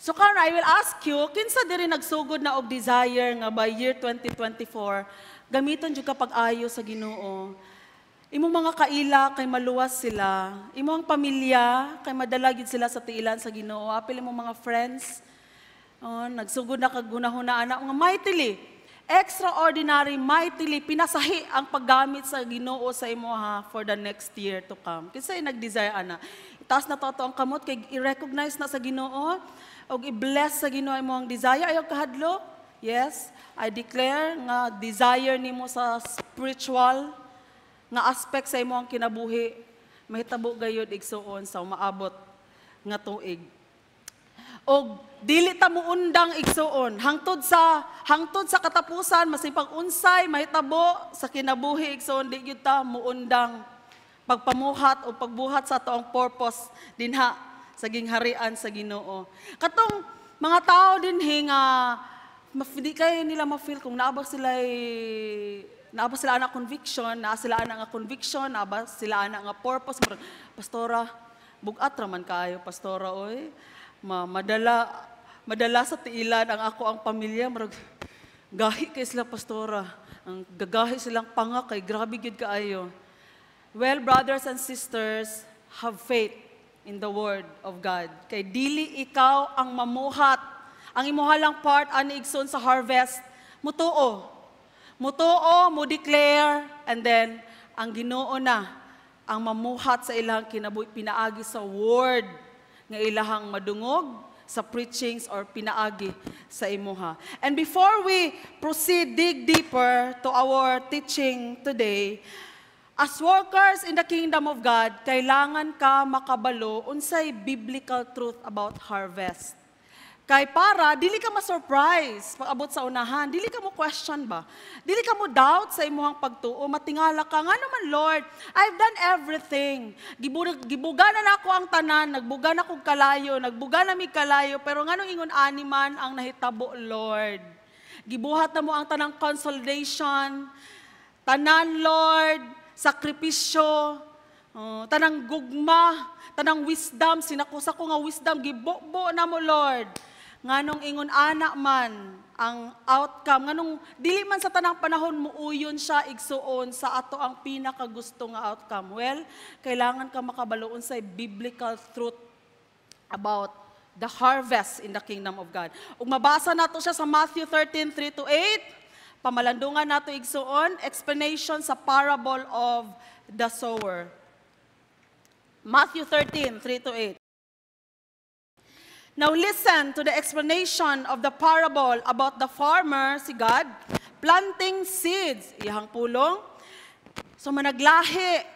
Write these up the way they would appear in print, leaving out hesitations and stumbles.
So karon I will ask you, kinsa diri nagsugod na og desire nga by year 2024, gamiton jud ka pag-ayo sa Ginoo. Imong mga kaila kay maluwas sila, imong pamilya kay madala gid sila sa tiilan sa Ginoo. Apil imong mga friends, nagsugod na kag gunahuna ana nga mightily, extraordinary, mightily pinasahi ang paggamit sa Ginoo sa imo for the next year to come. Kinsa nag-desire ana? Itaas na to ang kamot kay i-recognize na sa Ginoo og i-bless sa Ginoo imong desire ayaw kahadlok. Yes, I declare nga desire nimo sa spiritual nga aspect sa imong kinabuhi mahitabo gayud igsuon sa maabot nga tuig. Og dili ta muundang igsuon hangtod sa katapusan masipag unsay mahitabo sa kinabuhi igsuon di gyud ta muundang pagpamuhat o pagbuhat sa toong purpose dinha sa gingharian sa Ginoo. Katong mga tao dinhi nga di kay nila ma-feel kung naabot sila ana conviction, naa sila ana nga conviction, naaba sila ana nga purpose. Pastora, bugat raman kaayo pastora oy. Madala sa tiilan ang ako ang pamilya, marag gahi kay sila pastora. Ang gagahi silang panga kay grabe gyud kaayo. Well, brothers and sisters, have faith in the word of God. Kay dili ikaw ang mamuhat. Ang imuhalang part ani igsoon sa harvest, mutuo. Mutuo, mo declare, and then ang Ginoo na ang mamuhat sa ilang kinabuhi pinaagi sa word nga ilahang madungog sa preachings or pinaagi sa imuha. And before we proceed dig deeper to our teaching today, as workers in the kingdom of God, kailangan ka makabalo unsay biblical truth about harvest. Kay para, dili ka ma-surprise pag abot sa unahan. Dili ka mo question ba? Dili ka mo doubt sa imuhang pagtuo. Matingala ka, nga naman Lord, I've done everything. Gibuga na ako ang tanan, nagbuga na kong kalayo, nagbuga na mi kalayo, pero nga nung ingon animan ang nahitabo, Lord. Gibuhat na mo ang tanang consolidation, tanan, Lord, sakripisyo, tanang gugma, tanang wisdom, sinakusa ko nga wisdom, gibo na mo, Lord. Nganong ingon anak man ang outcome, nganong dili man sa tanang panahon muuyon siya igsuon sa ato ang pinakagusto nga outcome. Well, kailangan ka makabaloon sa biblical truth about the harvest in the kingdom of God. Ug mabasa nato siya sa Matthew 13:3-8, pamalandungan nato igsuon, explanation sa parable of the sower. Matthew 13:3-8. Now listen to the explanation of the parable about the farmer, si God, planting seeds, iyang pulong. So managlahi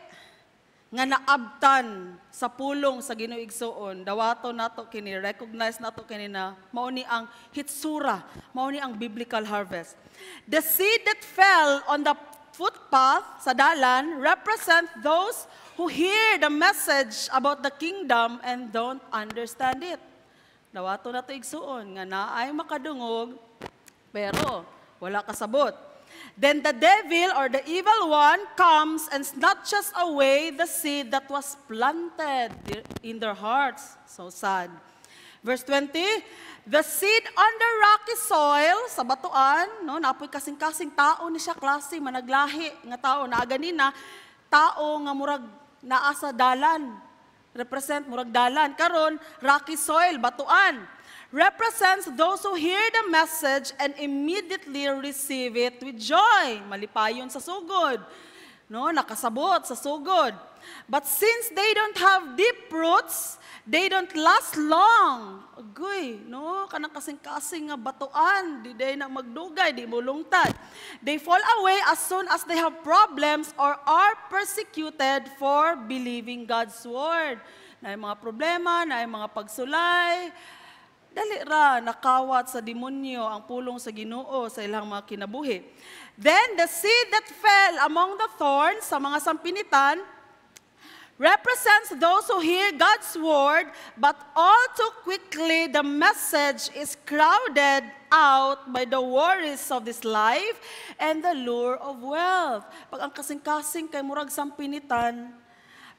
nga naabtan sa pulong sa Ginoo igsuon, dawato nato kini, recognize nato kini na mao ni ang hitsura, mao ni ang biblical harvest. The seed that fell on the footpath sa dalan represent those who hear the message about the kingdom and don't understand it. Dawato na ito igsuon, nga naay makadungog, pero wala kasabot. Then the devil or the evil one comes and snatches away the seed that was planted in their hearts. So sad. Verse 20, the seed on the rocky soil, sa batuan, no, napoy kasing-kasing tao ni siya, klase, managlahi nga tao, na ganina, tao nga murag naa sa dalan, represent murag dalan. Karon, rocky soil, batuan, represents those who hear the message and immediately receive it with joy. Malipayon sa sugod, no, nakasabot sa sugod. But since they don't have deep roots, they don't last long. Agoy, no, kanang kasing-kasing nga batuan, di day na magdugay, di mo lungtad. They fall away as soon as they have problems or are persecuted for believing God's word. Na mga problema, na mga pagsulay, dali ra nakawat sa demonyo ang pulong sa Ginoo sa ilang mga kinabuhi. Then the seed that fell among the thorns, sa mga sampinitan, represents those who hear God's word, but all too quickly the message is crowded out by the worries of this life and the lure of wealth. Pag ang kasing-kasing kay murag sampinitan,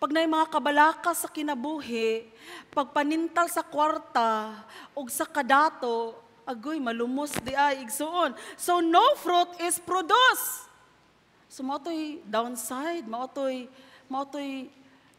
Pag na mga kabalaka sa kinabuhi, pagpanintal sa kwarta, ug sa kadato, agoy, malumos di ay, igsuon. So, no fruit is produced. So, mao'toy downside, mao'toy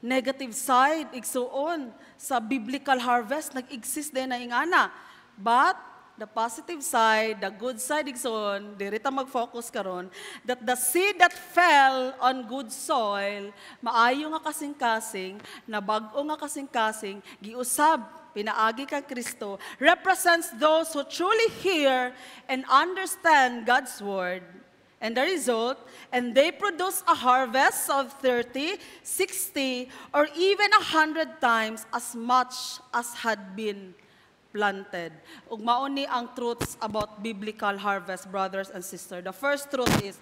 negative side, igsuon. Sa biblical harvest, nag-exist din na ingana. But, the positive side, the good side, igsoon, dirita mag-focus karon that the seed that fell on good soil, maayo nga kasing-kasing, nabag-o nga kasing-kasing, giusab, pinaagi kang Kristo, represents those who truly hear and understand God's word. And the result, and they produce a harvest of 30, 60, or even 100 times as much as had been planted. Ug mauni ang truths about biblical harvest, brothers and sisters. The first truth is,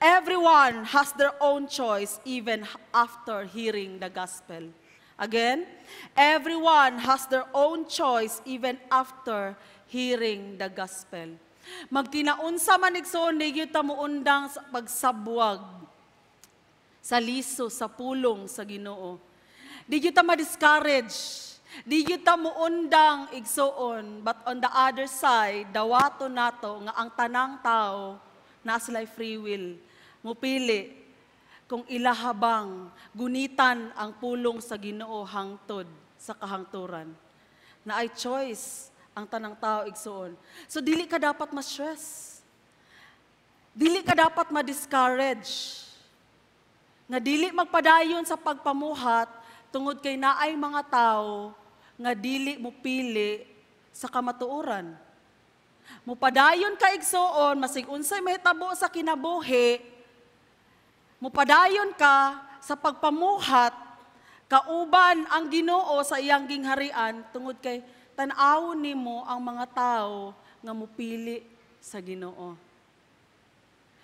everyone has their own choice even after hearing the gospel. Again, everyone has their own choice even after hearing the gospel. Magtinaunsa man igsoon, di gyud ta muundang sa pagsabwag sa liso, sa pulong sa Ginoo. Di gyud ta ma-discourage. Di gyud ta muundang igsoon, but on the other side, dawato nato nga ang tanang tao na sila'y free will. Mupili kung ilahabang gunitan ang pulong sa Ginoo hangtod sa kahangturan. Na ay choice ang tanang tao igsoon. So dili ka dapat ma-stress. Dili ka dapat ma-discourage. Nga dili magpadayon sa pagpamuhat tungod kay naay mga tao nga dili mo pili sa kamatuoran. Mupadayon ka igsoon, masig unsay mahitabo sa kinabuhi, mupadayon ka sa pagpamuhat, kauban ang Ginoo sa iyang gingharian, tungod kay tan-aw nimo ang mga tao nga mupili sa Ginoo.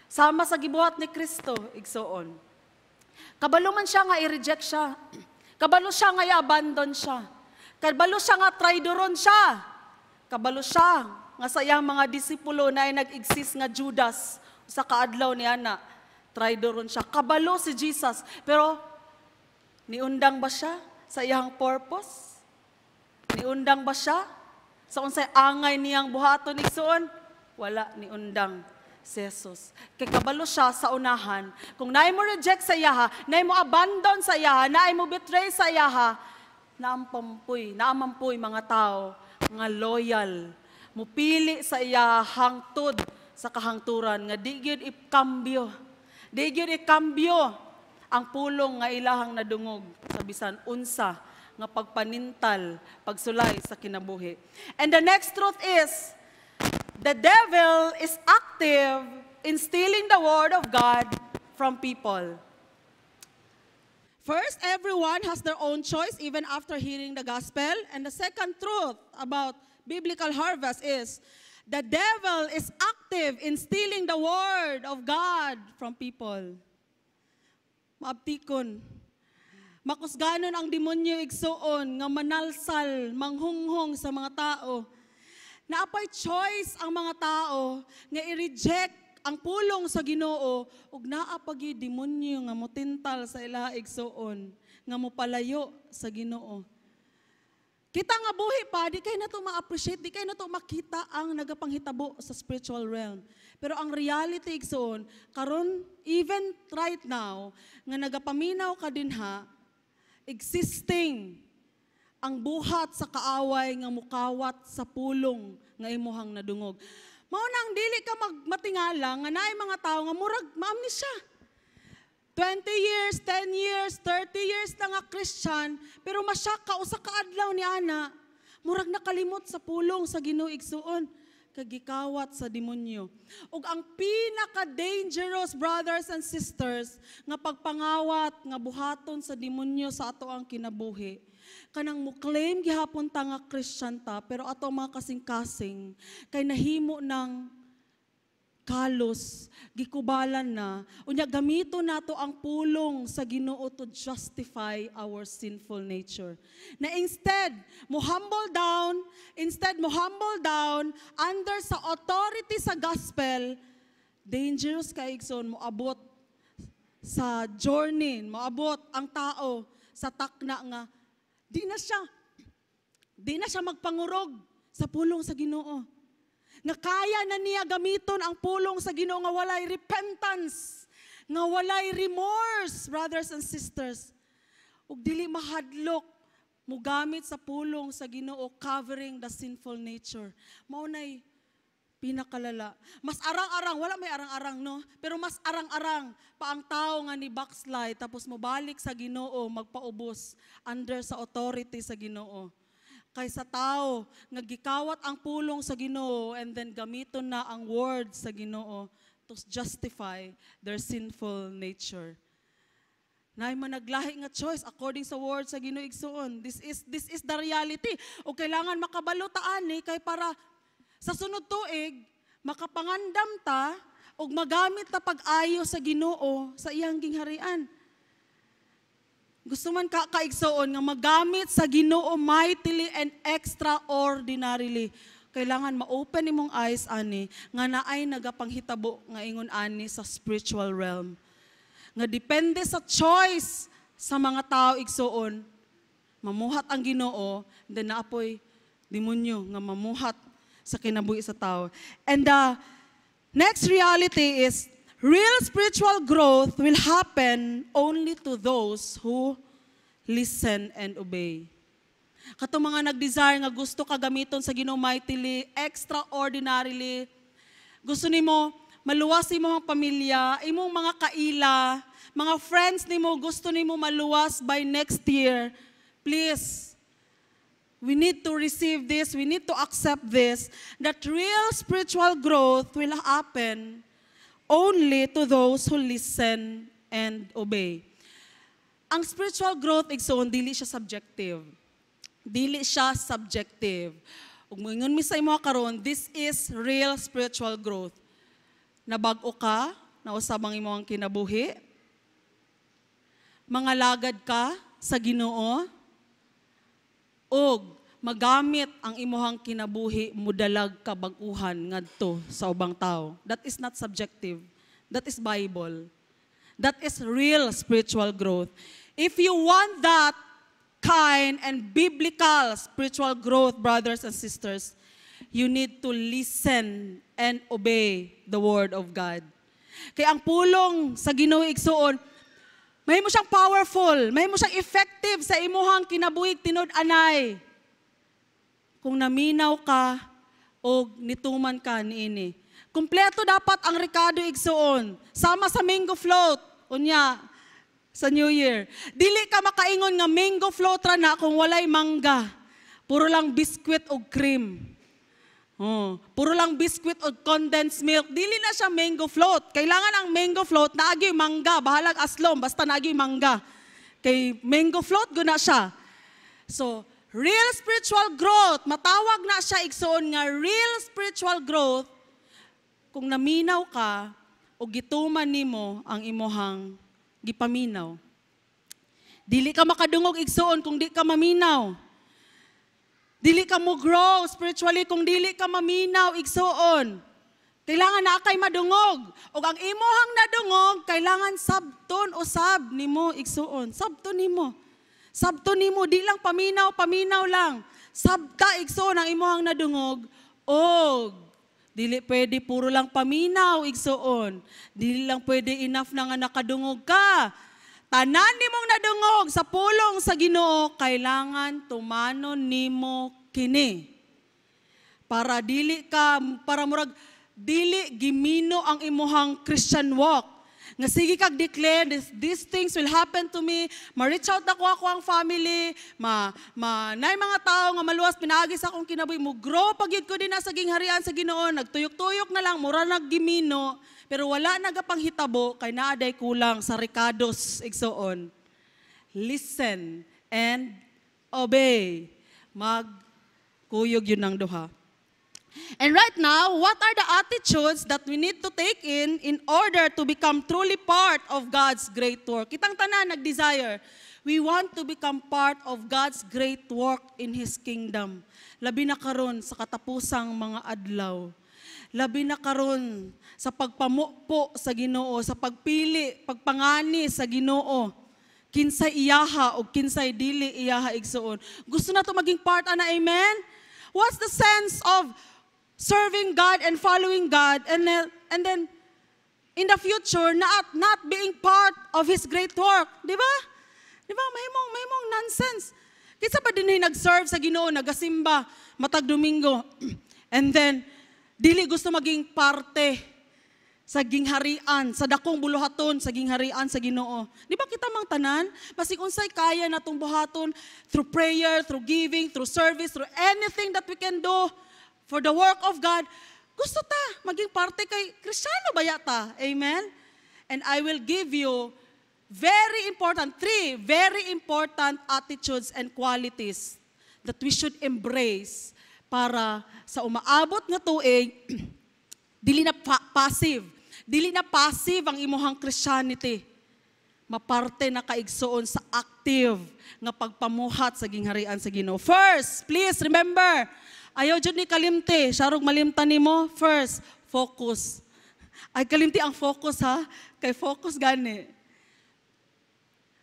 Sama sa gibuhat ni Kristo, igsoon. Kabalo man siya nga i-reject siya. Kabalo siya nga i-abandon siya. Kabalo siya nga traidoron siya. Kabalo siya nga sa iyang mga disipulo na ay nag-exist nga Judas sa kaadlaw ni Ana. Traidoron siya. Kabalo si Jesus. Pero niundang ba siya sa iyang purpose? Niundang ba siya sa unsay angay niyang buhaton igsoon? Wala niundang si Jesus. Kay kabalo siya sa unahan. Kung naay mo reject sa iyaha, naay mo abandon sa iyaha, naay mo betray sa iyaha, naamampuy mga tao nga loyal. Mupili sa iya hangtod sa kahangturan nga di gyud ikambyo. Di gyud ikambyo ang pulong nga ilahang nadungog sa bisan unsa nga pagpanintal, pagsulay sa kinabuhi. And the next truth is, the devil is active in stealing the word of God from people. First, everyone has their own choice even after hearing the gospel. And the second truth about biblical harvest is, the devil is active in stealing the word of God from people. Maabtikon. Makusganon ang demonyo igsuon nga manalsal, manghunghong sa mga tao. Naapay choice ang mga tao nga i-reject ang pulong sa Ginoo ug naa pa gyud demonyo nga motintal sa ilaha igsuon nga mopalayo sa Ginoo. Kita nga buhi pa, di kay nato ma-appreciate, di kay nato makita ang nagapanghitabo sa spiritual realm. Pero ang reality igsuon, karon even right now nga nagapaminaw ka dinha, existing ang buhat sa kaaway nga mukawat sa pulong nga imuhang nadungog. Mao nang dili ka matingala nga naay mga tao nga murag maamnesya. 20 years, 10 years, 30 years na nga Christian, pero masyak ka usa ka adlaw ni ana, murag nakalimot sa pulong sa Ginoo igsuon, kagikawat sa demonyo. Ug ang pinaka-dangerous, brothers and sisters, nga pagpangawat nga buhaton sa demonyo sa ato ang kinabuhi, kanang mo claim gihapon ta nga Christian ta, pero ato mga kasing-kasing kay nahimo ng kalos, gikubalan na, unya gamito nato ang pulong sa Ginoo to justify our sinful nature. Na instead mo humble down under sa authority sa gospel, dangerous ka igsoon mo abot sa journey, moabot ang tao sa takna nga di na siya magpangurog sa pulong sa Ginoo. Nga kaya na niya gamiton ang pulong sa Ginoo nga walay repentance, nga walay remorse, brothers and sisters. Ug dili mahadlok mo gamit sa pulong sa Ginoo covering the sinful nature. Mao nay pinakalala. Mas arang-arang, wala may arang-arang no, pero mas arang-arang pa ang tao nga ni backslide tapos mobalik sa Ginoo magpaubos under sa authority sa Ginoo. Kaysa tao nga gikawat ang pulong sa Ginoo and then gamiton na ang word sa Ginoo to justify their sinful nature. Nay managlahi nga choice according sa word sa Ginoo igsoon. This is the reality. O kailangan makabalutaan ni kay para sa sunod tuig makapangandam ta og magamit ta pag-ayo sa Ginoo sa iyang gingharian. Gusto man kaigsoon nga magamit sa Ginoo mightily and extraordinarily. Kailangan ma-open imong eyes ani nga naay nagapanghitabo nga ingon ani sa spiritual realm. Nga depende sa choice sa mga tao igsoon, mamuhat ang Ginoo, then naapoy demonyo nga mamuhat sa kinabuhi sa tao. And the next reality is real spiritual growth will happen only to those who listen and obey. Katong mga nag-desire nga gusto ka gamiton sa Ginoo mightily, extraordinarily, gusto nimo maluwas imong pamilya, imong mga kaila, mga friends nimo gusto nimo maluwas by next year, please, we need to receive this, we need to accept this, that real spiritual growth will happen only to those who listen and obey. Ang spiritual growth, igsoon, dili siya subjective. Dili siya subjective. Ug moingon mi sa imo karon, this is real spiritual growth. Nabag-o ka, nausab ang imong kinabuhi, mangalagad ka sa Ginoo, ug magamit ang imuhang kinabuhi mudalag ka bag-uhan ngadto sa ubang tao. That is not subjective. That is Bible. That is real spiritual growth. If you want that kind and biblical spiritual growth, brothers and sisters, you need to listen and obey the word of God. Kaya ang pulong sa Ginoo igsoon, may mo siyang powerful, may mo siyang effective sa imuhang kinabuhig tinud-anay. Kung naminaw ka o nituman ka niini. Kumpleto dapat ang rekado igsoon. Sama sa mango float. Unya, sa New Year. Dili ka makaingon nga mango float ra na kung walay mangga. Puro lang biskwit o cream. Puro lang biskwit o condensed milk. Dili na siya mango float. Kailangan ang mango float na agi mangga. Bahalag aslom, basta na agi mangga. Kay mango float, guna siya. So, real spiritual growth, matawag na siya igsoon nga real spiritual growth kung naminaw ka o gituman nimo ang imuhang gipaminaw. Dili ka makadungog igsoon kung di ka maminaw. Dili ka mo grow spiritually kung dili ka maminaw igsoon. Kailangan na kay madungog. O ang imuhang nadungog, kailangan sabton o sab nimo igsoon. Sabton nimo. Sabto nimo, di lang paminaw lang. Sabta igsoon ang imuhang nadungog, og dili pwede puro lang paminaw igsoon. Dili lang pwede enough na nga nakadungog ka. Tanan nimong nadungog sa pulong sa Ginoo, kailangan tumanon nimo kini. Para murag dili gimino ang imuhang Christian walk. Nga sige kag declare, these things will happen to me. Ma-reach out ako ang family. Nay mga tao nga maluwas, pinaagi sa akong kinabuhi. Grow pagyud ko din na sa gingharian sa Ginoo. Nagtuyok-tuyok na lang, mura naggimino. Pero wala nagapanghitabo, kay naaday kulang sa rekados igsoon. Listen and obey. Magkuyog yun ng duha. And right now, what are the attitudes that we need to take in order to become truly part of God's great work? Kitang tanan nag-desire. We want to become part of God's great work in His kingdom. Labi na karon sa katapusang mga adlaw. Labi na karon sa pagpamupo sa Ginoo, sa pagpili, pagpangani sa Ginoo. kinsay iyaha o kinsay dili iyaha igsuon. Gusto na to maging part ana, amen? What's the sense of serving God and following God and then in the future not being part of His great work? Di ba? Di ba? Mahimong nonsense. Kinsa pa din nag-serve sa Ginoo, nagasimba matag Domingo. And then dili gusto maging parte sa gingharian, sa dakong buluhaton, sa gingharian sa Ginoo. Di ba kita mang tanan? Basig unsay kaya natong buhaton through prayer, through giving, through service, through anything that we can do for the work of God. Gusto ta maging parte kay Kristiyano ba yata? Amen? And I will give you three very important attitudes and qualities that we should embrace para sa umaabot nga tuig, dili na passive. Dili na passive ang imuhang Christianity. Maparte na kaigsoon sa active nga pagpamuhat sa gingharian sa Ginoo. First, please remember, ayaw jud ni kalimti, sarog malimtan nimo. First, focus. Ay kalimti ang focus ha, kay focus gani.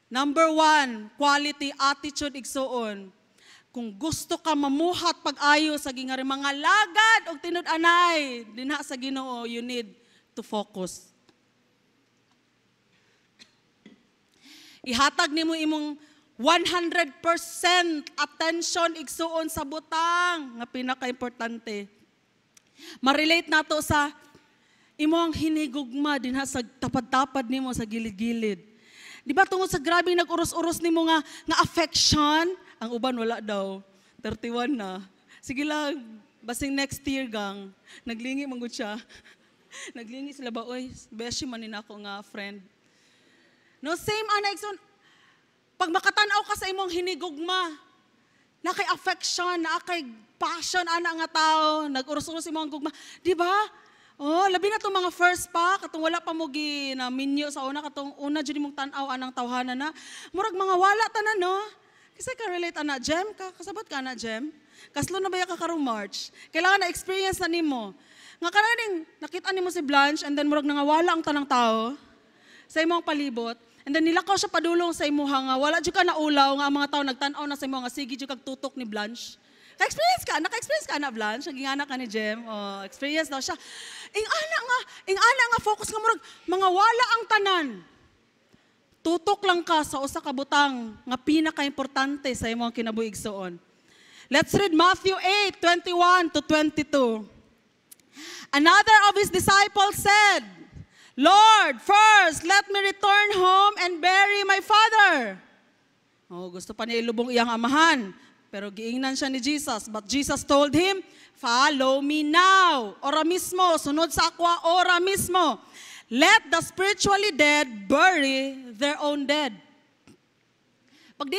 Number 1, quality attitude igsoon. Kung gusto ka mamuhat pag-ayo sa ginghari, mga lagad o tinud-anay, dinha sa Ginoo, you need to focus. Ihatag nimo imong 100% attention igsuon sa butang nga pinaka-importante. Ma-relate nato sa imong hinigugma dinha sa tapad-tapad nimo sa gilid-gilid. Di ba tungod sa grabe nag-uros-uros nimo nga affection, ang uban wala daw, 31 na. Sige lang, basing next year gang, naglingi manggod siya. Naglingi sila ba, oy, beshi manin ako nga friend. No, same ana igsoon. Pag makatanaw ka sa imong hinigugma, na kay affection, na kay passion ana nga tao, nag-uros-uros imong gugma, di ba? Oh, labi na tong mga first pa, katong wala pa mo gi na minyo sa una, katong una jud imong tan-aw anang tawhana na. Murag mga wala tanan no. Kasi ka relate ana, Jem, kasabot ka na Jem. Kaslo na ba ka karong March? Kailangan na experience na nimo. Nga karaning nakita nimo si Blanche and then murag nangawala ang tanang tao sa imong palibot. And then nilakaw siya padulong sa imuha nga wala jud ka na ulaw nga ang mga tao nagtan-aw na sa imo nga sige jud kag tutok ni Blanche. Naka-experience ka na Blanche, naging anak ka ni Jem. Oh, experience daw siya. Ing ana nga focus nga murag mga wala ang tanan. Tutok lang ka sa usa ka butang nga pinaka-importante sa imong kinabuhi igsoon. Let's read Matthew 8:21 to 22. Another of his disciples said, Lord, first let me return home and bury my father. Oh, gusto pa niya ilubong iyang amahan. Pero giingnan siya ni Jesus. But Jesus told him, follow me now. Ora mismo, sunod sa akwa, ora mismo. Let the spiritually dead bury their own dead. Pag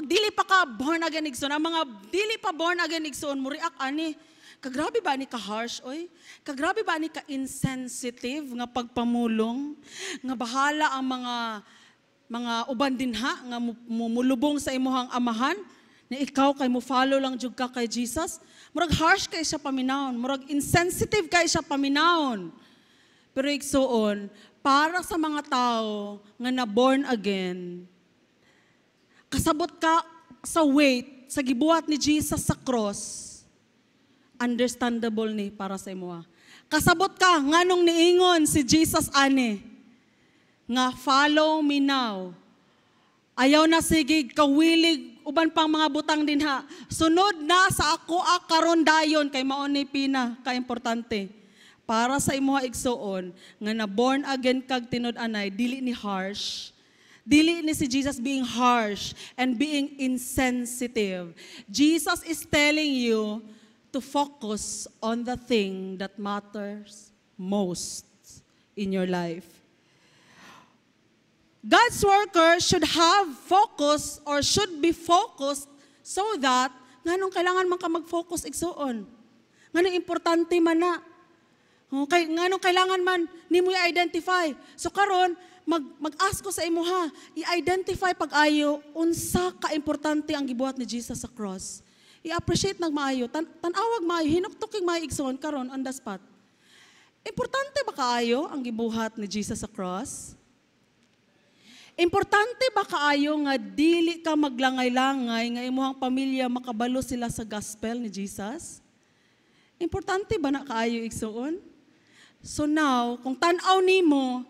dili pa ka born again igsoon, ang mga dili pa born again igsoon, mo react ani, kagrabe ba ni ka-harsh, oy? Kagrabe ba ni ka-insensitive nga pagpamulong? Nga bahala ang mga uban dinha nga mulubong sa imuhang amahan, na ikaw kay mo follow lang jud ka kay Jesus? Murag harsh kay siya paminawon, murag insensitive kay siya paminawon. Pero igsuon, para sa mga tao nga na born again, kasabot ka sa weight, sa gibuhat ni Jesus sa cross, understandable ni para sa imo. Kasabot ka, nganong niingon si Jesus ani, nga follow me now. Ayaw na sige kawilig, uban pang mga butang din ha. Sunod na sa ako karon dayon, kay mao ni pina, ka-importante. Para sa imo igsoon, nga na born again kag tinud-anay, dili ni harsh. Dili ni si Jesus being harsh and being insensitive. Jesus is telling you to focus on the thing that matters most in your life. God's workers should have focus or should be focused so that nganong kailangan man ka mag-focus igsuon. Nganong importante man na. Nganong kailangan man nimo i-identify. So karon mag-ask ko sa imo ha, i-identify pag-ayo unsa ka importante ang gibuhat ni Jesus sa cross. I-appreciate nag maayo, tan-awag maayo, hinuktok maayo igsoon karon on the spot. Importante ba kaayo ang gibuhat ni Jesus sa cross? Importante ba kaayo nga dili ka maglangay-langay nga imong pamilya makabalo sila sa gospel ni Jesus? Importante ba na kaayo igsuon? So now, kung tan-aw nimo,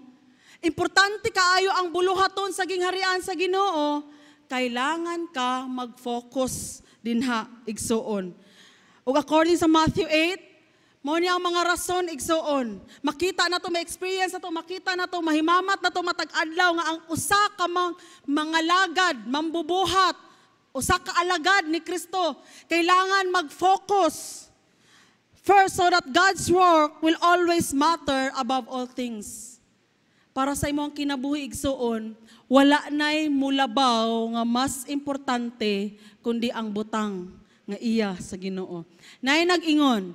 importante kaayo ang buluhaton sa gingharian sa Ginoo, kailangan ka mag-focus dinha igsuon. Ug according sa Matthew 8, mao niya ang mga rason igsuon. Makita na to, ma-experience na to, makita na to, mahimamat na to matag-adlaw nga ang usa ka mga lagad, mambubuhat, usa ka alagad ni Kristo, kailangan mag-focus first so that God's work will always matter above all things. Para sa imong kinabuhi igsuon, wala nay mulabaw nga mas importante kundi ang butang nga iya sa Ginoo. Nay nag-ingon,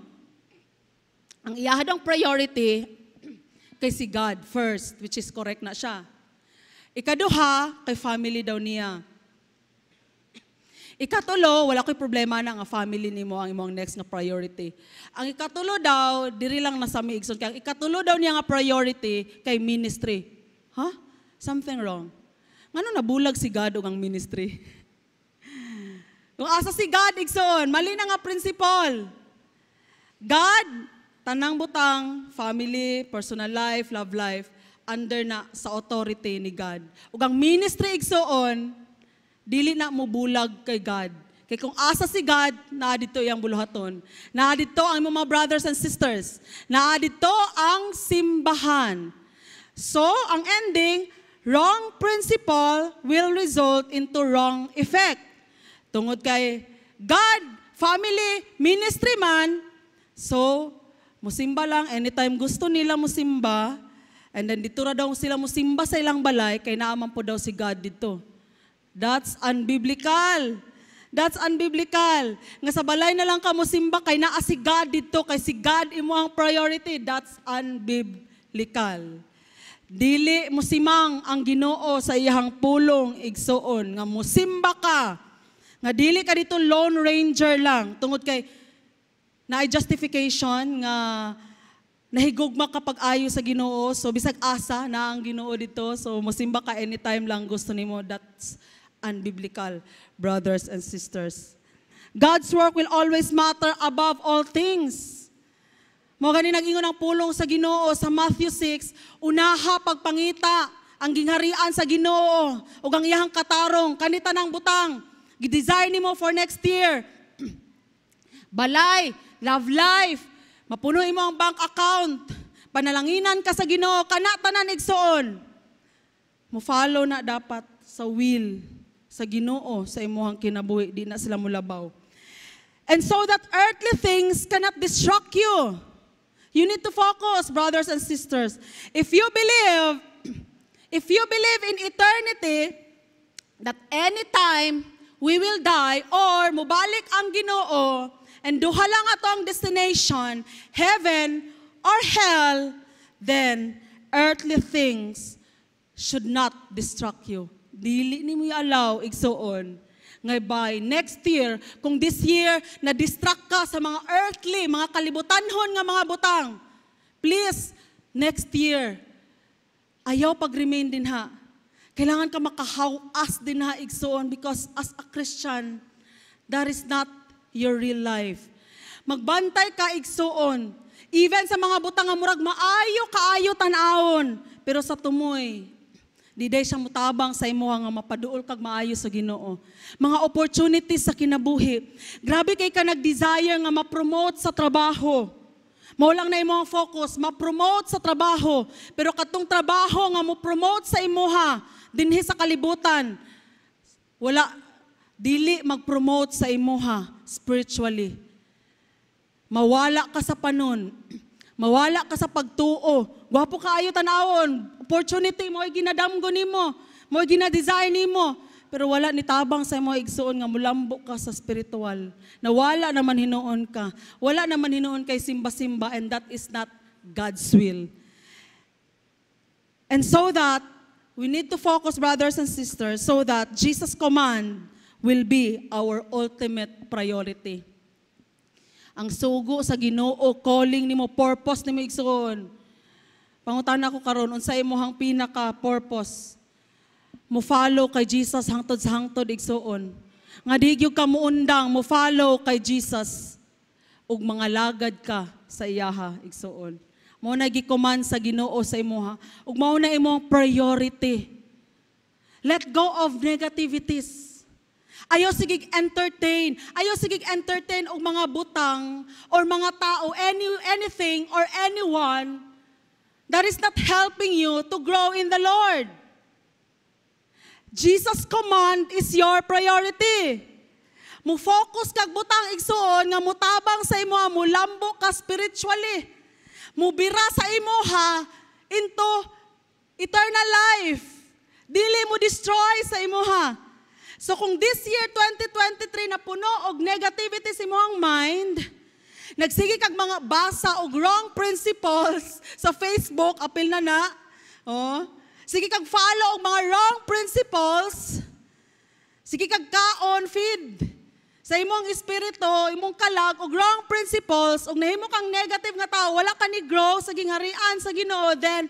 ang iyahadang priority kay si God first, which is correct na siya. Ikaduha, kay family daw niya. Ikatulo, wala ko'y problema na nga family nimo ang imong next nga priority. Ang ikatulo daw, diri lang nasa miigson. Kaya ang ikatulo daw niya nga priority kay ministry. Huh? Something wrong. Ngano nabulag si God og ang ministry? Kung asa si God, igsoon, mali na nga principle. God, tanang butang, family, personal life, love life, under na sa authority ni God. Ug ang ministry igsoon, dili na mo bulag kay God. Kay kung asa si God, naa dito iyang buluhaton. Naa dito ang mga brothers and sisters. Naa dito ang simbahan. So, ang ending, wrong principle will result into wrong effect. Tungod kay God, family, ministry man, so, musimba lang, anytime gusto nila musimba, and then dito ra daw sila musimba sa ilang balay, kay naaman po daw si God dito. That's unbiblical. That's unbiblical. Nga sa balay na lang ka musimba, kay naa si God dito, kay si God imo ang priority. That's unbiblical. Dili musimang ang Ginoo sa iyang pulong igsuon, nga musimba ka, nga dili ka dito lone ranger lang, tungod kay na justification nga nahigugma kapag ayo sa Ginoo, so bisag asa na ang Ginoo dito, so musimba ka anytime lang gusto nimo. That's unbiblical, brothers and sisters. God's work will always matter above all things. Mo gani nag-ingon ang pulong sa Ginoo sa Matthew 6, unaha pagpangita ang gingharian sa Ginoo ug ang iyang katarong kanita ng butang gidesign nimo for next year. Balay, love life, mapuno imo ang bank account, panalanginan ka sa Ginoo, kana tanan igsoon. Mo follow na dapat sa will sa Ginoo sa imong kinabuhi, di na sila mulabaw. And so that earthly things cannot distract you. You need to focus, brothers and sisters. If you believe in eternity, that anytime we will die or mubalik ang Ginoo, and duha lang ato ang destination, heaven or hell, then earthly things should not distract you. Dili nimo i-allow igsuon nga by next year, kung this year na-distract ka sa mga earthly, mga kalibutanhon nga mga butang, please, next year, ayaw pag-remain din ha. Kailangan ka makahawas din ha igsuon, because as a Christian, that is not your real life. Magbantay ka igsuon. Even sa mga butang nga murag maayo tan-awon, pero sa tumoy, di day siyang mutabang sa imo nga mapaduol kag maayo sa Ginoo. Mga opportunities sa kinabuhi. Grabe kay ka nag-desire nga ma-promote sa trabaho. Mao lang na imong focus, ma-promote sa trabaho. Pero katong trabaho nga mo-promote sa imuha dinhi sa kalibutan, wala, dili mag-promote sa imuha spiritually. Mawala ka sa panon. Mawala ka sa pagtuo. Gwapo ka ayo tanawon. Opportunity mo ay ginadamgo nimo. Mo ay ginadesign nimo. Pero wala ni tabang sa imo igsuon nga mulambo ka sa spiritual. Na wala naman hinuon ka. Wala naman hinuon kay simba-simba, and that is not God's will. And so that we need to focus, brothers and sisters, so that Jesus' command will be our ultimate priority. Ang sugo sa Ginoo, calling nimo, purpose nimo igsuon. Pangutan ako karon, unsay imong pinaka-purpose? mo follow kay Jesus hangtod sa hangtod igsuon. Nga di gyud ka muundang mo follow kay Jesus ug mga lagad ka sa iyaha igsuon. Mao na gi-command sa Ginoo sa imuha ug mao na imong priority. Let go of negativities. Ayaw sigig entertain. Ayaw sigig entertain og mga butang or mga tao, anything or anyone that is not helping you to grow in the Lord. Jesus' command is your priority. Mo focus kag butang igsuon nga mutabang sa imuha, mo lambo ka spiritually. Mo bira sa imuha into eternal life. Dili mo destroy sa imuha. So kung this year 2023 na puno og negativity sa imong mind, nagsige kag mga basa og wrong principles sa Facebook, apil na. Oh. Sige kag follow og mga wrong principles. Sige kag kaon feed sa imong espiritu, imong kalag og wrong principles ug nahimo kang negative nga tao, wala ka ni grow sa gingharian sa Ginoo, then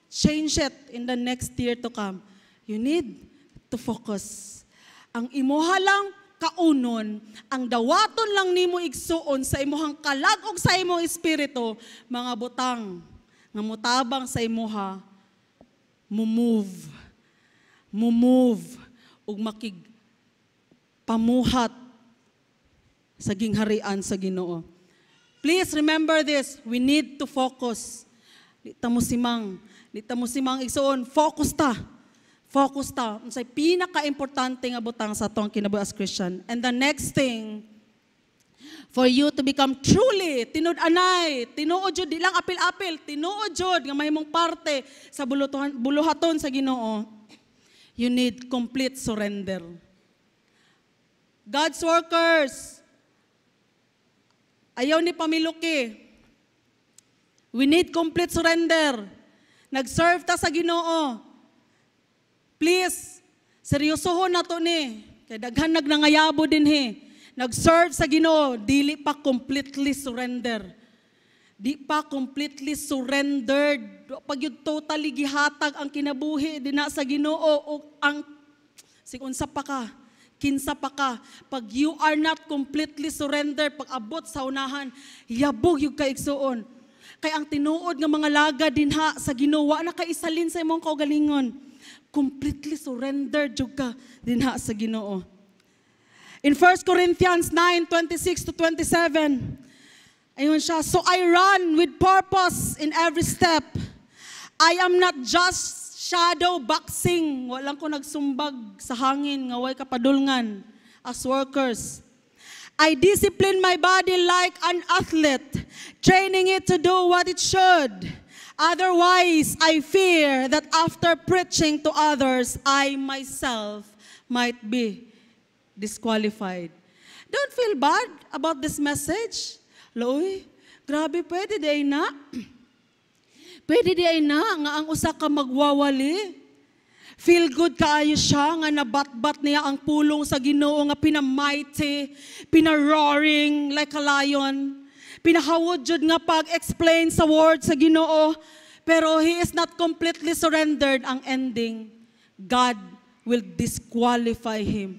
change it in the next year to come. You need to focus. Ang imuha lang kaunon, ang dawaton lang nimo igsuon sa imuhang kalag ug sa imong espiritu, mga butang nga mutabang sa imuha, move ug makig pamuhat sa gingharian sa Ginoo. Please remember this, we need to focus. Dita mo simang igsuon, focus ta. Unsay pinaka-importante nga butang sa atong kinabuhi as Christian. And the next thing, for you to become truly tinud-anay, tinuod jud, di lang apil-apil, tinuod jud nga mahimong parte sa buluhaton sa Ginoo. You need complete surrender. God's workers, ayaw ni pamiluki. We need complete surrender. Nag-serve ta sa Ginoo. Please, seryosohon na to ni. Kaya daghan nagnangayabo din he. Nag-serve sa Ginoo, dili pa completely surrender. Di pa completely surrendered. Pag yung totally gihatag ang kinabuhi, din na sa Ginoo, o ang, sikunsa pa ka, kinsa pa ka, pag you are not completely surrendered, pag abot sa unahan, yabog yung kaigsuon. Kaya ang tinuod ng mga laga din ha sa Ginoo, na kaisalin sa imong kaugalingon. Completely surrendered jud ka din ha sa Ginoo. In 1 Corinthians 9:26-27, ayun siya, so I run with purpose in every step. I am not just shadow boxing. Walang ko nagsumbag sa hangin, nga way kapadulngan as workers. I discipline my body like an athlete, training it to do what it should. Otherwise, I fear that after preaching to others, I myself might be disqualified. Don't feel bad about this message. Loy, grabe, pwede di ay na. Pwede di ay na nga ang usa ka magwawali. Feel good kaayo siya nga nabatbat niya ang pulong sa Ginoo nga pinamighty, pinaroaring like a lion. Pinahawod jud nga pag-explain sa word sa Ginoo, pero he is not completely surrendered. Ang ending, God will disqualify him.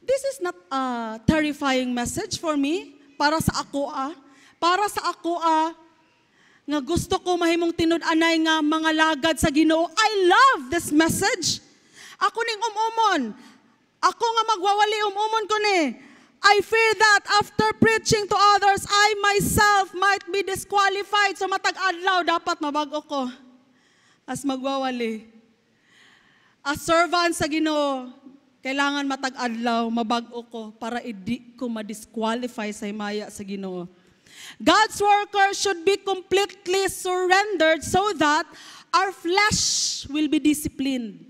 This is not a terrifying message for me, para sa ako nga gusto ko mahimong tinud-anay nga mga lagad sa Ginoo. I love this message. Ako ning umon. Ako nga magwawali umon ko ni. I fear that after preaching to others, I myself might be disqualified. So matag-adlaw, dapat mabago ko as magwawali. As servant sa Ginoo, kailangan matag-adlaw, mabago ko para hindi ko ma-disqualify sa himaya sa Ginoo. God's workers should be completely surrendered so that our flesh will be disciplined.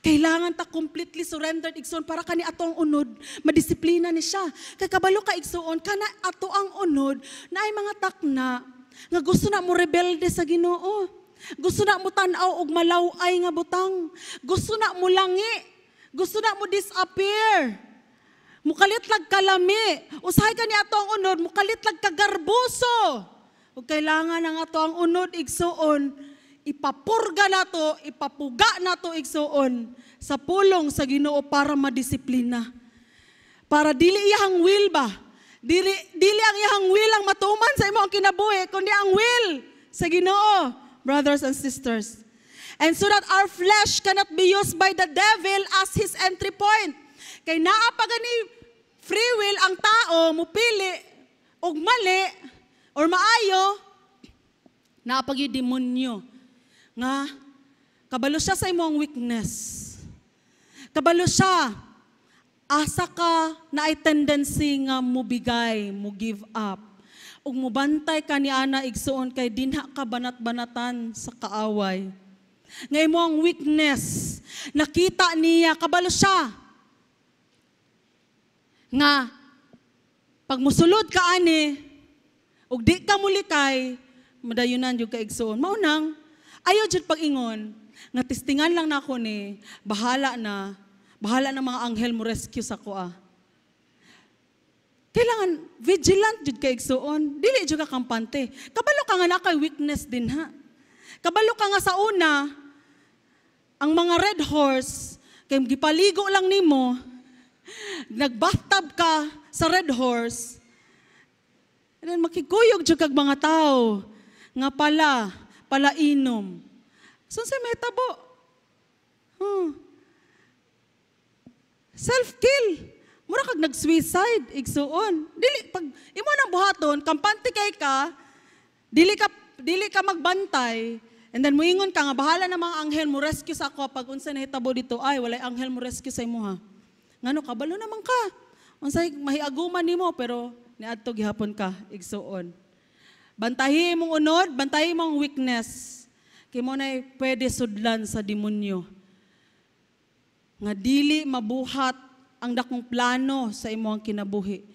Kailangan ta completely surrendered igsoon para kani atong unod, madisiplina ni siya. Kay kabalo ka igsoon, kana ato ang unod na ay mga takna nga gusto na mo rebelde sa Ginoo. Gusto na mo tan-aw og malaw-ay nga butang. Gusto na mo langi. Gusto na mo disappear. Mukalit lag kalami. Usahay ka ni ato ang unod, mukalit lag kagarbuso. Ug kailangan ang ato ang unod igsoon, ipapurga nato, ipapuga nato igsuon sa pulong sa Ginoo para madisiplina. Para dili iyang will ba? Dili ang iyang will ang matuman sa imo ang kinabuhi, kundi ang will sa Ginoo, brothers and sisters. And so that our flesh cannot be used by the devil as his entry point. Kay naa pa gani free will ang tao mupili og mali or maayo, naa pa gyud demonyo nga kabalo siya sa imong weakness. Kabalo siya asa ka na ay tendency nga mubigay, mo give up. Ug mubantay ka ni ana igsuon kay dinha ka banat-banatan sa kaaway. Nga imong weakness, nakita niya, kabalo siya. Nga, pag musulod ka ani, ug di ka mulikay, madayunan yung kaigsoon. Maunang, ayaw dyan pag-ingon, nga testingan lang na ako ni, bahala na mga anghel mo rescue sa kuha. Kailangan vigilant jud kay igsuon, dili jud ka kampante. Kabalo ka nga na kay weakness din ha. Kabalo ka nga sa una, ang mga red horse, kay gipaligo lang nimo, nagbathtub ka sa red horse, and then makikuyog jud kag mga tao nga pala inom. So sa may tabo. Self-kill. Mura kag nag-suicide, igsuon. Dili pag imo nang buhaton, kampante kay ka, dili ka magbantay, and then muingon ka nga bahala na mga anghel mo rescue sa ako pag unsa nahitabo dito, ay walay anghel mo rescue sa imuha. Ngano kabalo naman ka. Unsay mahiaguman nimo pero niadto gihapon ka, igsuon. Bantahi mong unod, bantahi mong weakness. Kay mo na pwede sudlan sa demonyo. Nga dili mabuhat ang dakong plano sa imong kinabuhi.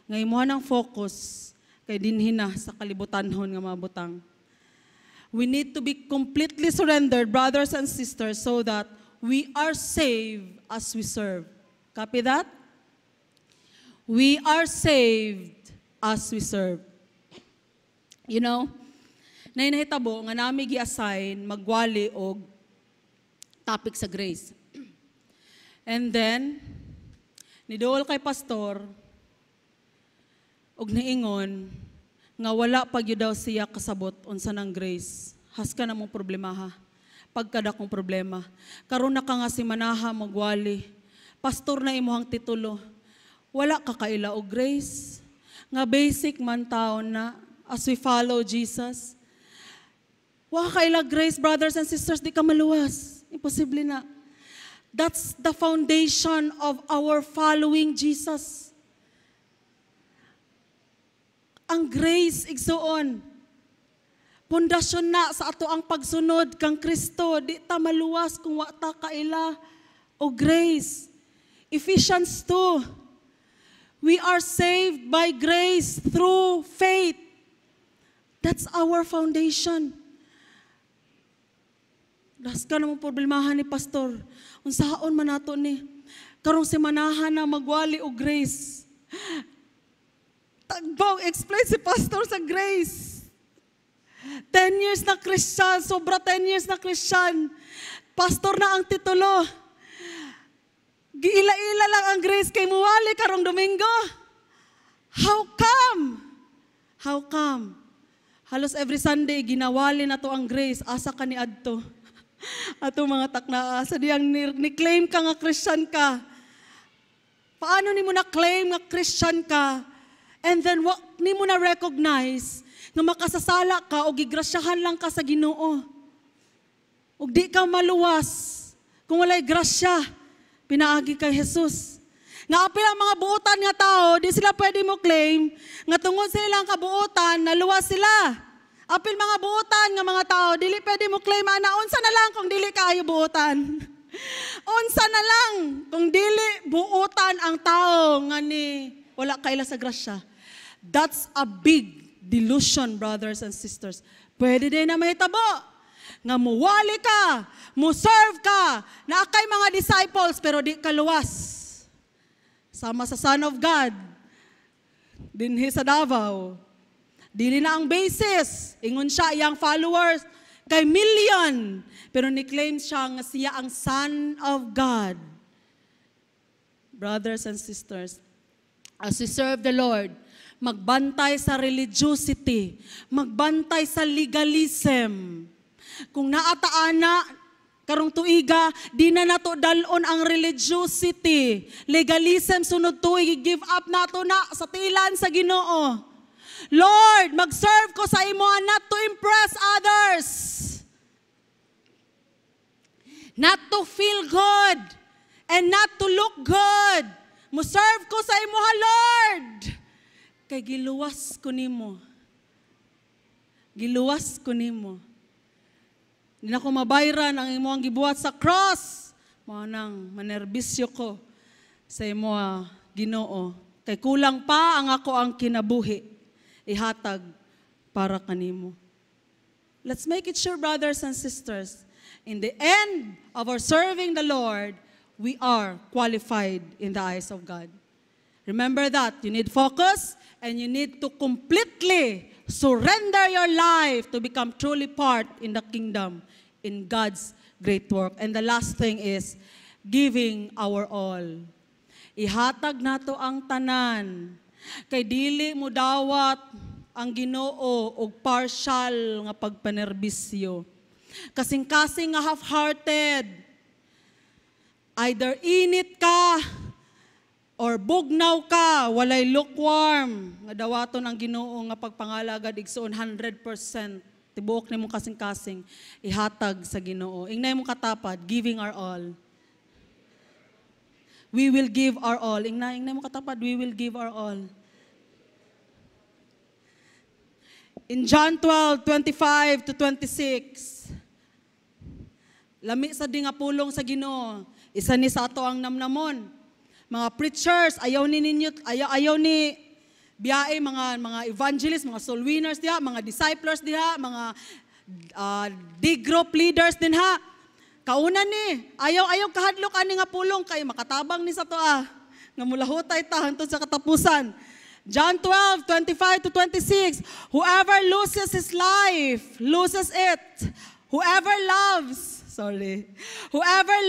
Nga imo nang focus kay dinhi na sa kalibutanhon nga mabutang. We need to be completely surrendered, brothers and sisters, so that we are saved as we serve. Copy that? We are saved as we serve. You know, nahitabo nga nami gi-assign magwali og topic sa grace. And then, nidool kay pastor, og niingon, nga wala pag yun daw siya kasabot unsa ng grace. Haska na mong problema ha. Pagkada kong problema. Karon na ka nga si manaha magwali. Pastor na imuhang titulo. Wala ka kaila og grace. Nga basic man taon na as we follow Jesus. Wala kaila grace, brothers and sisters, di ka maluwas. Imposible na. That's the foundation of our following Jesus. Ang grace, igsuon. Pundasyon na sa ato ang pagsunod kang Kristo. Di ta maluwas kung wa ta kaila o grace. Ephesians 2. We are saved by grace through faith. That's our foundation. Das ka namang problemahan ni pastor. Unsaon man nato ni. Karong si manahan na magwali o grace. Tagbaw, explain si pastor sa grace. 10 years na Christian, sobra 10 years na Christian. Pastor na ang titulo. Giila-ila lang ang grace kay muwali karong Domingo. How come? How come? Halos every Sunday, ginawali na to ang grace. Asa ka ni adto? Ato mga taknaa, sa diyang ni-claim ka nga Christian ka. Paano ni mo na-claim nga Christian ka? And then, ni mo na-recognize nga makasasala ka o gigrasyahan lang ka sa Ginoo. O di ka maluwas kung walay grasya, pinaagi kay Jesus. Nga apil ang mga buutan nga tao, di sila pwede mo claim nga tungod sa ilang kabuutan, naluwas sila. Apil mga buutan nga mga tao, dili pwede mo claim na unsa na lang kung dili kaayo buutan. Unsa na lang kung dili buutan ang tao nga ni wala kaila sa grasya. That's a big delusion, brothers and sisters. Pwede din na mahitabo nga muwali ka, mu-serve ka, na kay mga disciples pero di ka luwas. Sama sa Son of God, dinhi sa Davao. Dili na ang basis. Ingon siya, iyang followers, kay million, pero ni-claim siya nga siya ang Son of God. Brothers and sisters, as we serve the Lord, magbantay sa religiosity, magbantay sa legalism. Kung naataana, karong tuiga, di na nato dalon ang religiosity. Legalism, sunod tuig, give up nato na sa tilan sa Ginoo. Lord, mag-serve ko sa imo not to impress others. Not to feel good. And not to look good. Mo-serve ko sa imo, Lord. Kay giluwas ko nimo. Giluwas ko nimo. Hindi na ko mabayran ang imo ang gibuhat sa cross. Mao nang manerbisyo ko sa imo, Ginoo. Kay kulang pa ang ako ang kinabuhi. Ihatag para kanimo. Let's make it sure, brothers and sisters, in the end of our serving the Lord, we are qualified in the eyes of God. Remember that. You need focus and you need to completely surrender your life to become truly part in the kingdom, in God's great work. And the last thing is giving our all. Ihatag nato ang tanan. Kay dili mo dawat ang Ginoo og partial nga pagpanerbisyo. Kasing-kasing nga half-hearted. Either init ka or bugnaw ka, walay lukewarm. Nga dawaton ang Ginoo nga pagpangalagad igsoon 100%. Tibuok nimo kasing-kasing ihatag sa Ginoo. Ingnay mo katapad, giving our all. We will give our all. Ingnay mo katapad, we will give our all. In John 12:25 to 26, lami sa di nga pulong sa Ginoo. Isa ni sa ato ang namnamon. Mga preachers, ayaw ni ninyo, ayaw ni biyae, mga evangelists, mga soul winners diha, mga disciples diha, mga D-group leaders din ha. Kauna ni, ayaw kahadlok ani nga pulong kay makatabang ni sa to nga mulahutay ta hangtod sa katapusan. John 12:25 to 26, whoever loses his life, loses it. Whoever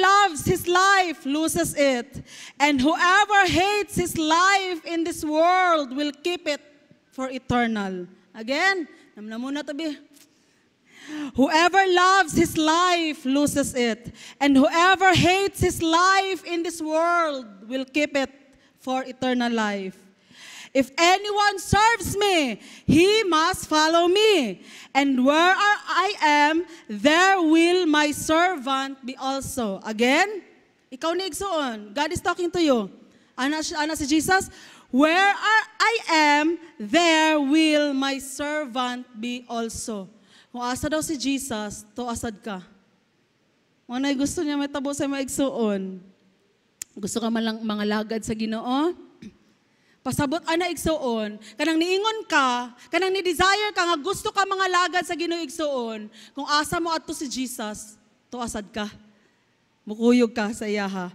loves his life loses it. And whoever hates his life in this world will keep it for eternal. Again, namuna tabi. Whoever loves his life loses it. And whoever hates his life in this world will keep it for eternal life. If anyone serves me, he must follow me. And where I am, there will my servant be also. Again, ikaw ni igsoon. God is talking to you. Ana si Jesus, where I am, there will my servant be also. Kung asa daw si Jesus, to asad ka. Manay gusto niya may tabo sa maigsoon. Gusto ka man lang mga lagad sa Ginoo? Pasabot ana igsoon, kanang niingon ka, kanang ni-desire ka nga gusto ka mga lagad sa Ginoo igsoon, kung asa mo adto si Jesus, to asad ka. Mukuyog ka sa iyaha.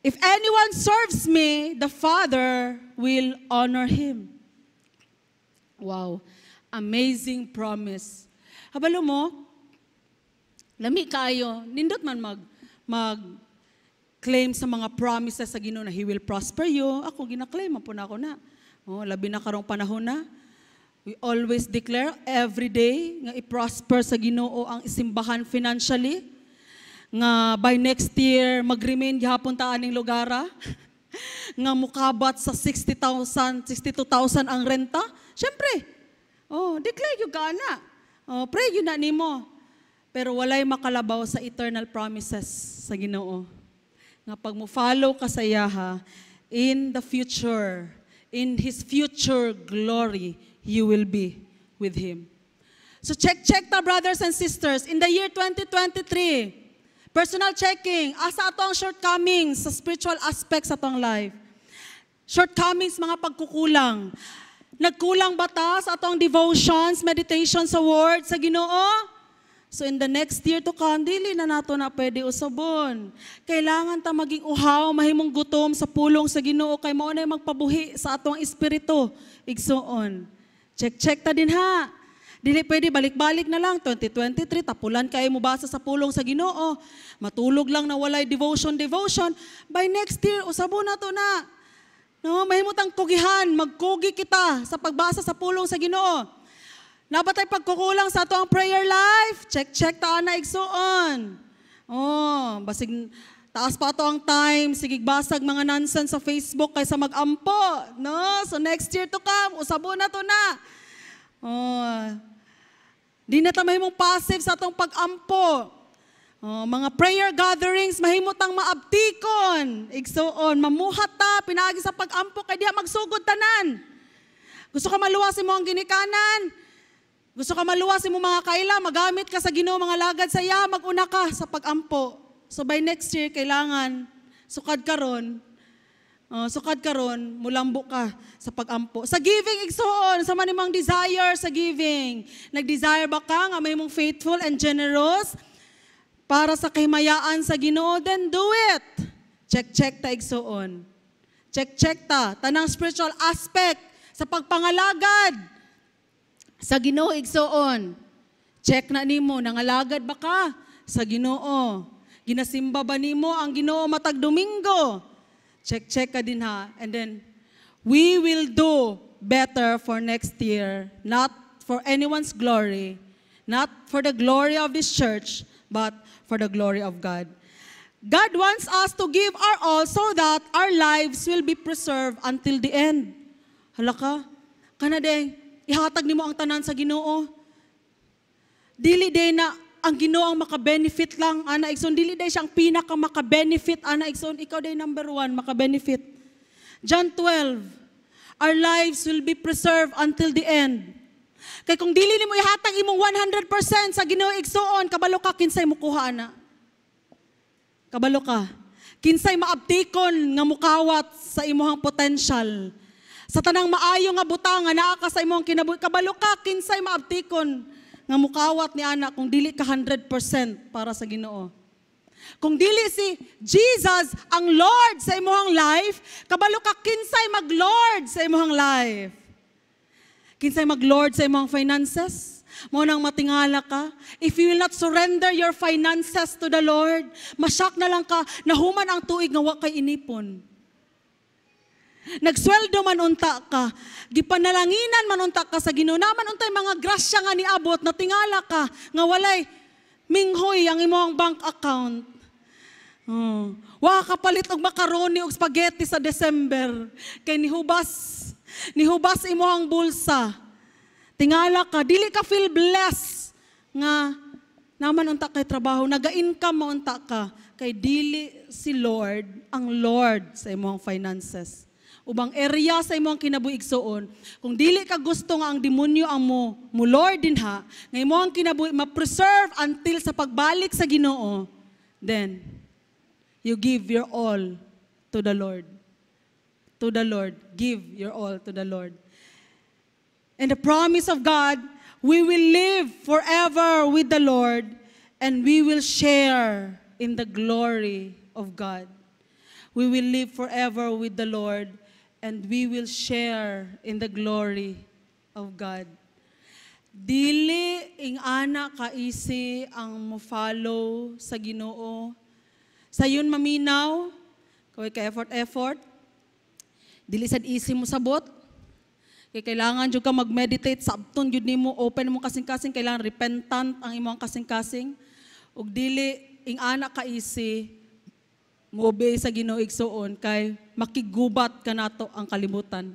If anyone serves me, the Father will honor him. Wow, amazing promise. Habalo mo, lami kayo, nindot man claim sa mga promises sa Ginoo na He will prosper you. Ako, gina-claim po na ako na. Oh, labi na karong panahon na. We always declare every day nga i-prosper sa Ginoo ang isimbahan financially. Nga by next year, mag-remain gihapon ta aning lugara. Nga mukabat sa 60,000, 62,000 ang renta. Siyempre, declare yung gana. Pray yun na nimo. Pero walay makalabaw sa eternal promises sa Ginoo. Nga pag mo follow ka sa iyaha, in the future, in His future glory, you will be with Him. So check ta brothers and sisters, in the year 2023, personal checking, asa ato ang shortcomings sa spiritual aspects sa atong life. Shortcomings, mga pagkukulang. Nagkulang ba ta sa atong devotions, meditations sa word sa Ginoo? So in the next year to come, dili na nato na pwede usabon. Kailangan ta maging uhaw, mahimong gutom sa pulong sa Ginoo kay mao na magpabuhi sa atong espiritu igsuon. Check ta din ha. Dili pwede balik-balik na lang 2023 tapulan kay mo basa sa pulong sa Ginoo. Matulog lang na walay devotion. By next year usabo na to na. No, mahimutang kugihan, magkugi kita sa pagbasa sa pulong sa Ginoo. Nabatay pagkukulang sa ato ang prayer life. Check ta na igsuon. Oh, basig taas pa to ang time, sigig basag mga nonsense sa Facebook kaysa mag-ampo, no? So next year to come, usabo na to na. Oh. Di na ta mahimong passive sa atong pag-ampo. Oh, mga prayer gatherings mahimutang maabtikon. Igsuon, mamuhat ta pinaagi sa pag-ampo kay diha magsugod tanan. Gusto ka maluwas mo ang ginikanan? Gusto ka maluwas mo mga kaila, magamit ka sa Ginoo mga lagad sa iya, maguna ka sa pag-ampo. So by next year kailangan sukad karon mulambo ka sa pag-ampo. Sa giving, igsoon, sa manimang desire sa giving. Nag-desire ba ka nga may mong faithful and generous para sa kahimayaan sa Ginoo? Then do it. Check ta, igsoon. Check ta. Tanang spiritual aspect sa pagpangalagad sa Ginoo, igsoon. Check na nimo, nangalagad ba ka sa Ginoo? Ginasimba ba nimo ang Ginoo matag Domingo? Check ka din ha. And then, we will do better for next year. Not for anyone's glory. Not for the glory of this church, but for the glory of God. God wants us to give our all so that our lives will be preserved until the end. Hala ka, kanadeng, ihatag nimo ang tanan sa Ginoo. Dili day na ang Ginoo ang maka-benefit lang, ana igsoon, dili day siyang pinaka maka-benefit, ana igsoon, ikaw day number 1 maka-benefit. John 12, our lives will be preserved until the end. Kay kung dili nimo ihatag imong 100% sa Ginoo igsoon, kabalo ka kinsay mukuha ana. Kabalo ka. Kinsay maabtikon nga mukawat sa imong potential. Sa tanang maayo nga butang nga naa ka sa imong kinabuhi, kabalo ka kinsay maabtikon nga mukawat ni anak kung dili ka 100% para sa Ginoo. Kung dili si Jesus ang Lord sa imong life, kabalo ka kinsay mag-Lord sa imong life. Kinsay mag-Lord sa imong finances, mo nang matingala ka. If you will not surrender your finances to the Lord, masyak na lang ka, nahuman ang tuig nga wa kay inipon. Nagsweldo man unta ka, gipanalanginan man unta ka sa Ginoo, naman untay mga grasya nga niabot, natingala ka, nga walay minghoy ang imong bank account. Wa ka palit og macaroni og spaghetti sa December, kay nihubas imong bulsa. Tingala ka, dili ka feel blessed nga naman unta kay trabaho, naga-income mo unta ka, kay dili si Lord ang Lord sa imong finances. Ubang area sa imong kinabuhi igsoon, kung dili ka gusto nga ang demonyo ang mo Lord din ha, nga imong kinabuhi ma-preserve until sa pagbalik sa Ginoo, then you give your all to the Lord. To the Lord. Give your all to the Lord. And the promise of God, we will live forever with the Lord and we will share in the glory of God. We will live forever with the Lord and we will share in the glory of God. Dili ing ana kaisi ang mo-follow sa Ginoo. Sayon maminaw, kaway ka effort. Dili sad easy mo sabot. Kay kailangan jud ka mag-meditate sabton jud nimo, open mo kasing-kasing, kailangan repentant ang imong kasing-kasing. Ug dili ing ana kaisi mo-obey sa Ginoo igsoon kay makigubat ka nato ang kalibutan.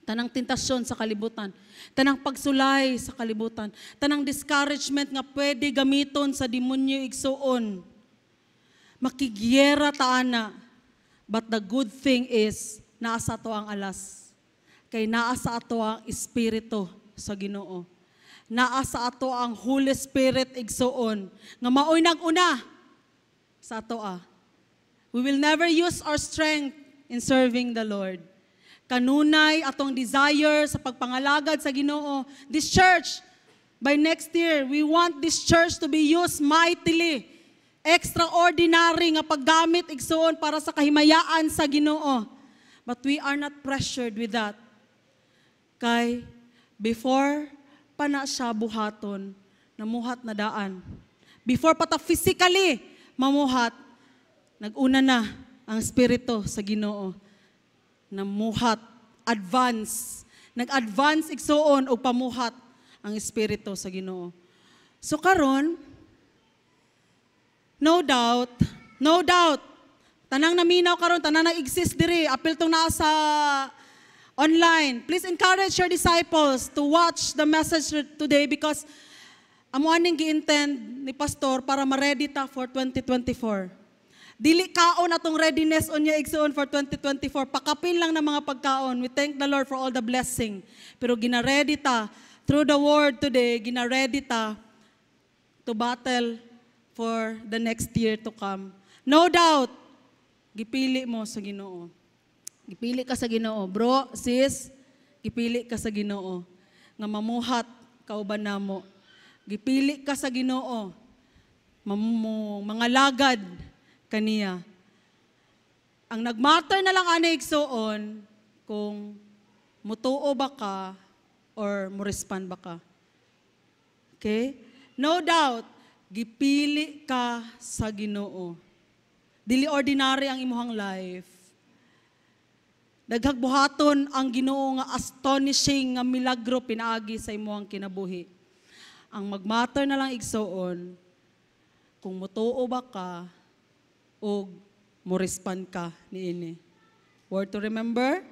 Tanang tentasyon sa kalibutan, tanang pagsulay sa kalibutan, tanang discouragement nga pwede gamiton sa demonyo igsoon. Makigyera ta ana. But the good thing is naasa to ang alas. Kay naasa ato ang espiritu sa Ginoo. Naasa ato ang Holy Spirit igsoon nga maoy nag-una sa ato . We will never use our strength in serving the Lord. Kanunay atong desire sa pagpangalagad sa Ginoo. This church, by next year, we want this church to be used mightily. Extraordinary nga paggamit igsoon para sa kahimayaan sa Ginoo. But we are not pressured with that. Kay before pana siya buhaton, namuhat na daan. Before pa ta physically mamuhat, nag-una na ang Espiritu sa Ginoo. Namuhat, advance. Nag-advance igsuon o pamuhat ang Espiritu sa Ginoo. So karon, no doubt, tanang naminaw karon, tanang nag-exist diri, apil tong naa sa online. Please encourage your disciples to watch the message today because amo aning gi-intend ni pastor para ma-ready ta for 2024. Dili kaon atong readiness unya igsuon for 2024. Pakapin lang ng mga pagkaon. We thank the Lord for all the blessing. Pero gina-ready ta through the word today, gina-ready ta to battle for the next year to come. No doubt, gipili mo sa Ginoo. Gipili ka sa Ginoo. Bro, sis, gipili ka sa Ginoo. Nga mamuhat kauban namo. Gipili ka sa Ginoo. Mga lagad kaniya. Ang nagmatter na lang ani igsuon kung mutuo ba ka or mo-respond ba ka. Okay? No doubt, gipili ka sa Ginoo. Dili ordinary ang imuhang life. Daghagbuhaton ang Ginoo nga astonishing nga milagro pinaagi sa imuhang kinabuhi. Ang magmatter na lang igsuon kung mutuo ba ka o mo-respond ka niini. Word to remember?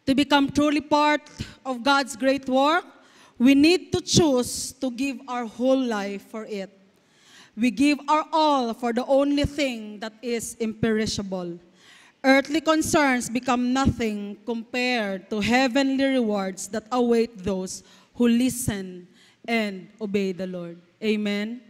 To become truly part of God's great work, we need to choose to give our whole life for it. We give our all for the only thing that is imperishable. Earthly concerns become nothing compared to heavenly rewards that await those who listen and obey the Lord. Amen.